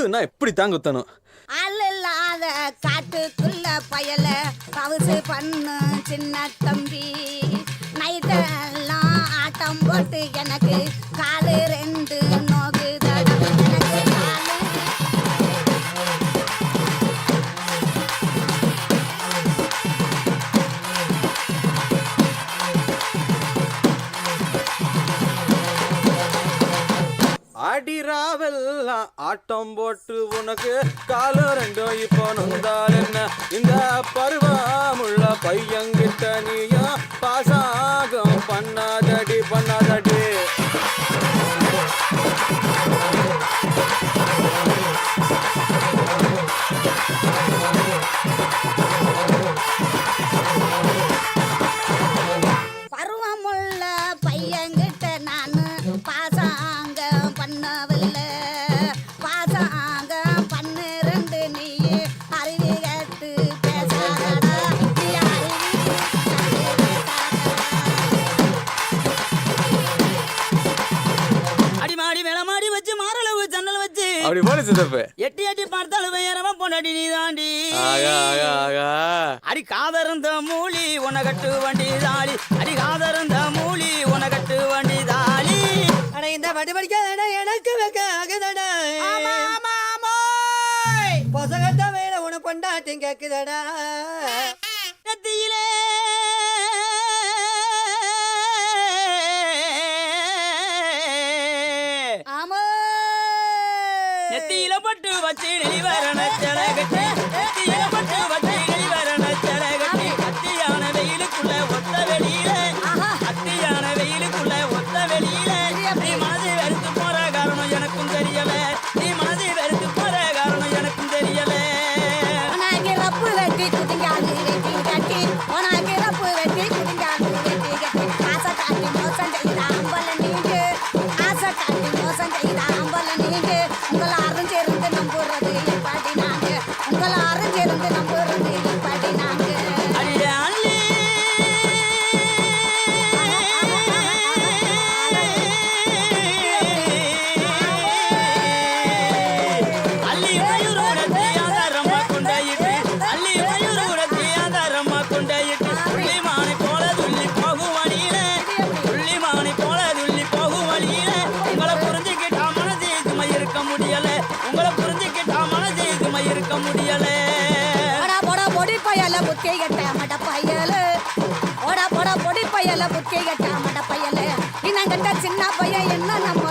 குத்துனா எப்படி தாங்க குத்தணும்? அல்ல காட்டுக்குள்ள பயல பவுசு பண்ணு சின்ன தம்பி. நைட்டெல்லாம் ஆட்டம் போட்டு எனக்கு காலு ரெண்டு நோகுதடா. எனக்கு காலு அடிராவெல்லாம் ஆட்டம் போட்டு உனக்கு காலம் ரெண்டும் இப்போ நொந்தால் என்ன? இந்த பருவமுள்ள பையங்கிட்ட நீயும் பாசாகம் பண்ணாதடி பண்ணாதடி. பருவமுள்ள பையன்கிட்ட நானு பாசாங்க பண்ணவில்ல. பாசாங்க பண்ணு ரெண்டு நீ அறிவி கேட்டு பேசாதடா. நீ அறிவி அடிமாடி மேலமாடி வச்சு மாரளவு ஜன்னல் வச்சு அப்படி போல சித்தப்பு. எட்டி எட்டி பார்த்தாலும் வேறமா பொண்டாடி நீ தாண்டி. அடி காதருந்த மூலி உன கட்டு வண்டி தாளி. அடி காதருந்த மூலி உன கட்டு வண்டி தாளி. அட இந்த பட்டு படிக்காத எனக்கு வைக்க ஆகுதடா. பொசகத்த வேலை உன பொண்டாட்டி கேக்குதடா. நெத்தியிலே நெத்தியில பட்டு வச்சு நெளிவரண செலகட்டி. நெத்தியில பட்டு வச்சு நெளிவரண செலகட்டி. அத்தியான வெயிலுக்குள்ள ஒத்த வெளியில. அத்தியான வெயிலுக்குள்ள ஒத்த வெளியில. நீ மனதை வெறுத்து போற காரணம் எனக்கும் தெரியல. நீ மனதை வெறுத்து போற காரணம் எனக்கும் தெரியல. உனக்கு ரப்பு வெட்டி குதிங்காது வெட்டி கட்டி. உனக்கு ரப்பு வெட்டி குதிங்காது வெட்டி கட்டி. ஆசை காட்டி மோசம் செய்த அம்பல நீங்க. ஆசை காட்டி மோசம் செய்த அம்பல நீங்க. உங்களை அறிஞ்சிருந்து நம்புறது எப்படி நாங்க. உங்களை அறிஞ்சிருந்து நம்புறது எப்படி நாங்க. அடியே அள்ளி அள்ளி மயூரோடத்தி ஆதாரமா கொண்டாயிட்டு. அள்ளி மயூரோடத்தி ஆதாரமா கொண்டாயிட்டு. புள்ளிமானை போல துள்ளி போகும் வழியில. புள்ளிமானை போல துள்ளி போகும் வழியில. உங்களை புரிஞ்சுக்கிட்டா மனசே சுமை இருக்க முடியல. உங்களை புரிஞ்சுக்கிட்டா மனசே சுமை இருக்க முடியல. ஓடா போடா பொடி பயல புத்தி கட்ட மட பயல. ஓடா போடா பொடி பயல புத்தி கட்ட மட பயல. இன்னங்கட்ட சின்ன பையன் என்ன நம்ம